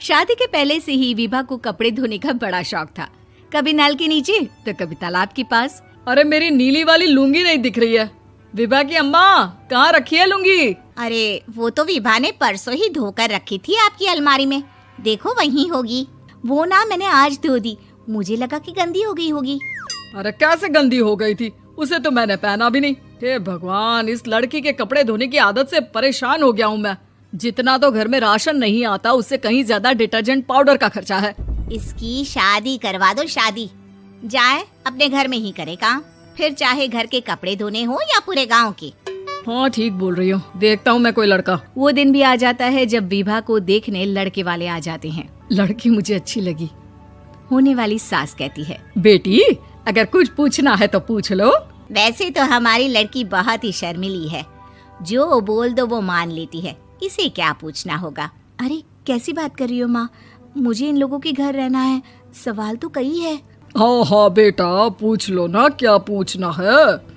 शादी के पहले से ही विभा को कपड़े धोने का बड़ा शौक था। कभी नल के नीचे तो कभी तालाब के पास। अरे मेरी नीली वाली लुंगी नहीं दिख रही है। विभा की अम्मा, कहाँ रखी है लुंगी? अरे वो तो विभा ने परसों ही धोकर रखी थी आपकी अलमारी में, देखो वहीं होगी। वो ना मैंने आज धो दी, मुझे लगा कि गंदी हो गई होगी। अरे कैसे गंदी हो गई थी, उसे तो मैंने पहना भी नहीं। हे भगवान, इस लड़की के कपड़े धोने की आदत से परेशान हो गया हूँ मैं। जितना तो घर में राशन नहीं आता, उससे कहीं ज्यादा डिटर्जेंट पाउडर का खर्चा है। इसकी शादी करवा दो, शादी जाए अपने घर में ही करे काम, फिर चाहे घर के कपड़े धोने हो या पूरे गांव के। हाँ ठीक बोल रही हूँ, देखता हूँ मैं कोई लड़का। वो दिन भी आ जाता है जब विभा को देखने लड़के वाले आ जाते हैं। लड़की मुझे अच्छी लगी। होने वाली सास कहती है, बेटी अगर कुछ पूछना है तो पूछ लो। वैसे तो हमारी लड़की बहुत ही शर्मीली है, जो बोल दो वो मान लेती है, इसे क्या पूछना होगा। अरे कैसी बात कर रही हो माँ, मुझे इन लोगों के घर रहना है, सवाल तो कई है। हाँ हाँ बेटा, पूछ लो ना, क्या पूछना है।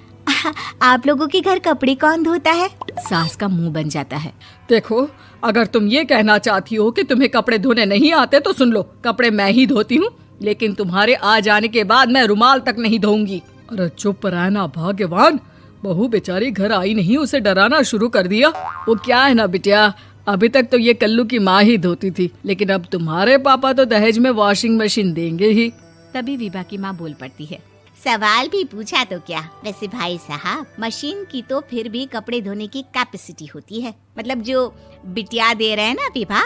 आप लोगों के घर कपड़े कौन धोता है? सास का मुंह बन जाता है। देखो, अगर तुम ये कहना चाहती हो कि तुम्हें कपड़े धोने नहीं आते तो सुन लो, कपड़े मैं ही धोती हूँ, लेकिन तुम्हारे आ जाने के बाद मैं रुमाल तक नहीं धोऊंगी। अरे चुप रहना भाग्यवान, बहू बेचारी घर आई नहीं, उसे डराना शुरू कर दिया। वो क्या है ना बिटिया, अभी तक तो ये कल्लू की माँ ही धोती थी, लेकिन अब तुम्हारे पापा तो दहेज में वॉशिंग मशीन देंगे ही। तभी विभा की माँ बोल पड़ती है, सवाल भी पूछा तो क्या। वैसे भाई साहब, मशीन की तो फिर भी कपड़े धोने की कैपेसिटी होती है। मतलब जो बिटिया दे रहे हैं ना विभा,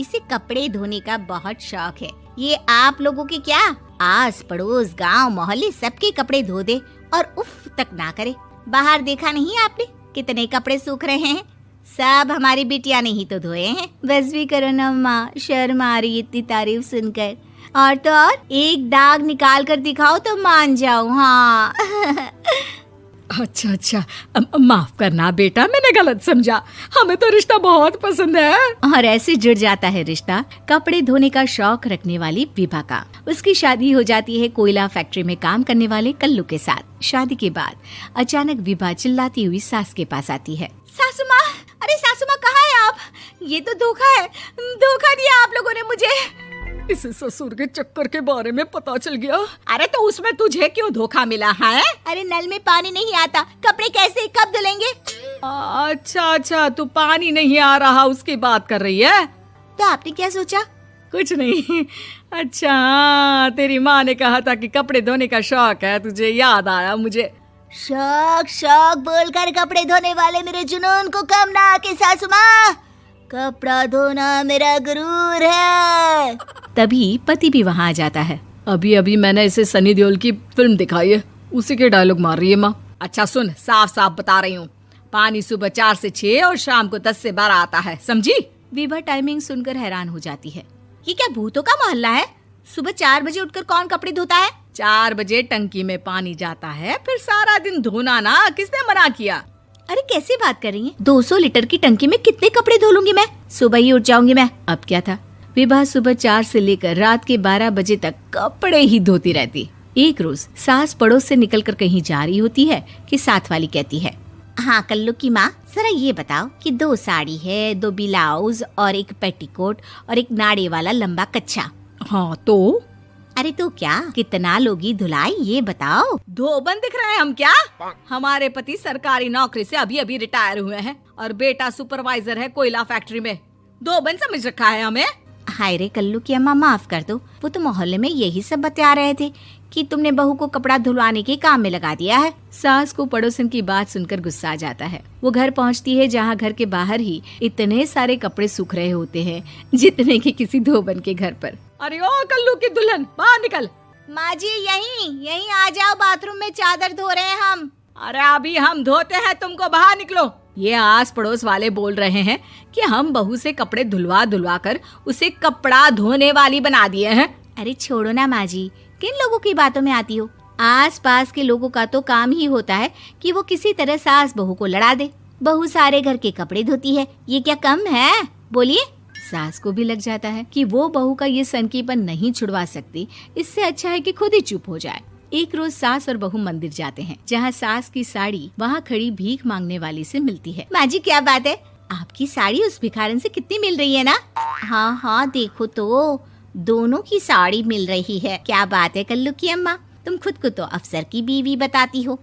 इसे कपड़े धोने का बहुत शौक है। ये आप लोगों के क्या, आस पड़ोस गांव मोहल्ले सबके कपड़े धो दे और उफ तक ना करे। बाहर देखा नहीं आपने कितने कपड़े सूख रहे हैं, सब हमारी बिटिया ने ही तो धोए हैं। बस भी करो ना माँ, शर्म आ रही इतनी तारीफ सुनकर। और तो और एक दाग निकाल कर दिखाओ तो मान जाओ। हाँ अच्छा, माफ करना बेटा, मैंने गलत समझा। हमें तो रिश्ता बहुत पसंद है। और ऐसे जुड़ जाता है रिश्ता कपड़े धोने का शौक रखने वाली विभा का। उसकी शादी हो जाती है कोयला फैक्ट्री में काम करने वाले कल्लू के साथ। शादी के बाद अचानक विभा चिल्लाती हुई सास के पास आती है। सासू माँ, अरे सासू माँ कहाँ है आप? ये तो धोखा है, धोखा दिया आप लोगों ने मुझे। इसे ससुर के चक्कर के बारे में पता चल गया। अरे तो उसमें तुझे क्यों धोखा मिला है? अरे नल में पानी नहीं आता, कपड़े कैसे कब धुलेंगे? अच्छा, तू पानी नहीं आ रहा उसकी बात कर रही है। तो आपने क्या सोचा? कुछ नहीं। अच्छा, तेरी माँ ने कहा था कि कपड़े धोने का शौक है तुझे, याद आया मुझे। शौक बोलकर कपड़े धोने वाले मेरे जुनून को कम ना आके सासू माँ, कपड़ा धोना मेरा गुरूर है। तभी पति भी वहाँ आ जाता है। अभी मैंने इसे सनी देओल की फिल्म दिखाई है, उसी के डायलॉग मार रही है माँ। अच्छा सुन, साफ साफ बता रही हूँ, पानी सुबह 4 से 6 और शाम को 10 से 12 आता है, समझी? विभा टाइमिंग सुनकर हैरान हो जाती है। ये क्या भूतों का मोहल्ला है? सुबह 4 बजे उठकर कौन कपड़े धोता है? 4 बजे टंकी में पानी जाता है, फिर सारा दिन धोना ना, किसने मना किया? अरे कैसी बात कर रही हैं? 200 लीटर की टंकी में कितने कपड़े धो लूंगी मैं, सुबह ही उठ जाऊंगी मैं। अब क्या था, विभा सुबह 4 से लेकर रात के 12 बजे तक कपड़े ही धोती रहती। एक रोज सास पड़ोस से निकलकर कहीं जा रही होती है कि साथ वाली कहती है, हाँ कल्लू की माँ, जरा ये बताओ कि 2 साड़ी है, 2 ब्लाउज और एक पेटीकोट और एक नाड़े वाला लंबा कच्छा। हाँ तो? अरे तो क्या, कितना लोगी धुलाई ये बताओ। धोबन दिख रहे हैं हम क्या? हमारे पति सरकारी नौकरी से अभी रिटायर हुए हैं और बेटा सुपरवाइजर है कोयला फैक्ट्री में। धोबन समझ रखा है हमें? हाय रे कल्लू की अम्मा, माफ कर दो, वो तो मोहल्ले में यही सब बता रहे थे कि तुमने बहू को कपड़ा धुलवाने के काम में लगा दिया है। सास को पड़ोसन की बात सुनकर गुस्सा आ जाता है। वो घर पहुंचती है जहां घर के बाहर ही इतने सारे कपड़े सूख रहे होते हैं जितने कि किसी धोबन के घर पर। अरे ओ कल्लू की दुल्हन, बाहर निकल। माँ जी यहीं आ जाओ, बाथरूम में चादर धो रहे हैं हम। अरे अभी हम धोते हैं, तुमको बाहर निकलो। ये आस पड़ोस वाले बोल रहे हैं कि हम बहू से कपड़े धुलवा कर उसे कपड़ा धोने वाली बना दिए हैं। अरे छोड़ो ना माँ जी, किन लोगों की बातों में आती हो? आस पास के लोगों का तो काम ही होता है कि वो किसी तरह सास बहू को लड़ा दे। बहू सारे घर के कपड़े धोती है, ये क्या कम है? बोलिए। सास को भी लग जाता है कि वो बहू का ये सनकीपन नहीं छुड़वा सकती, इससे अच्छा है कि खुद ही चुप हो जाए। एक रोज सास और बहू मंदिर जाते हैं, जहाँ सास की साड़ी वहाँ खड़ी भीख मांगने वाली से मिलती है। माँ जी क्या बात है, आपकी साड़ी उस भिखारन से कितनी मिल रही है ना? हाँ हाँ, देखो तो दोनों की साड़ी मिल रही है। क्या बात है कल्लू की अम्मा, तुम खुद को तो अफसर की बीवी बताती हो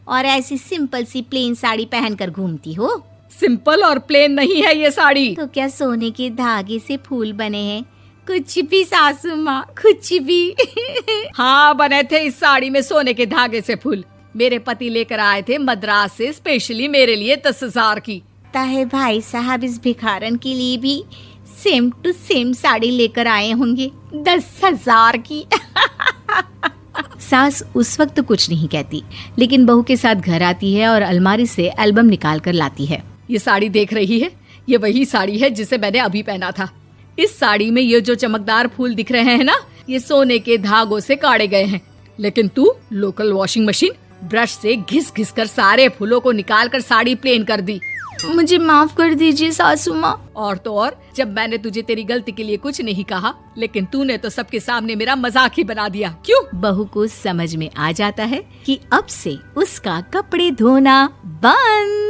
और ऐसी सिंपल सी प्लेन साड़ी पहनकर घूमती हो। सिंपल और प्लेन नहीं है ये साड़ी। तो क्या सोने के धागे से फूल बने हैं? कुछ भी सासू माँ, कुछ भी। हाँ, बने थे इस साड़ी में सोने के धागे से फूल। मेरे पति लेकर आए थे मद्रास से स्पेशली मेरे लिए 10,000 की। ताहे भाई साहब इस भिखारन के लिए भी सेम टू सेम साड़ी लेकर आए होंगे 10,000 की। सास उस वक्त तो कुछ नहीं कहती, लेकिन बहू के साथ घर आती है और अलमारी से एल्बम निकाल कर लाती है। ये साड़ी देख रही है, ये वही साड़ी है जिसे मैंने अभी पहना था। इस साड़ी में ये जो चमकदार फूल दिख रहे हैं ना, ये सोने के धागों से काढ़े गए हैं। लेकिन तू लोकल वॉशिंग मशीन ब्रश से घिस घिस कर सारे फूलों को निकाल कर साड़ी प्लेन कर दी। मुझे माफ कर दीजिए सासू माँ। और तो और, जब मैंने तुझे तेरी गलती के लिए कुछ नहीं कहा, लेकिन तूने तो सबके सामने मेरा मजाक ही बना दिया। क्यों? बहू को समझ में आ जाता है कि अब से उसका कपड़े धोना बंद।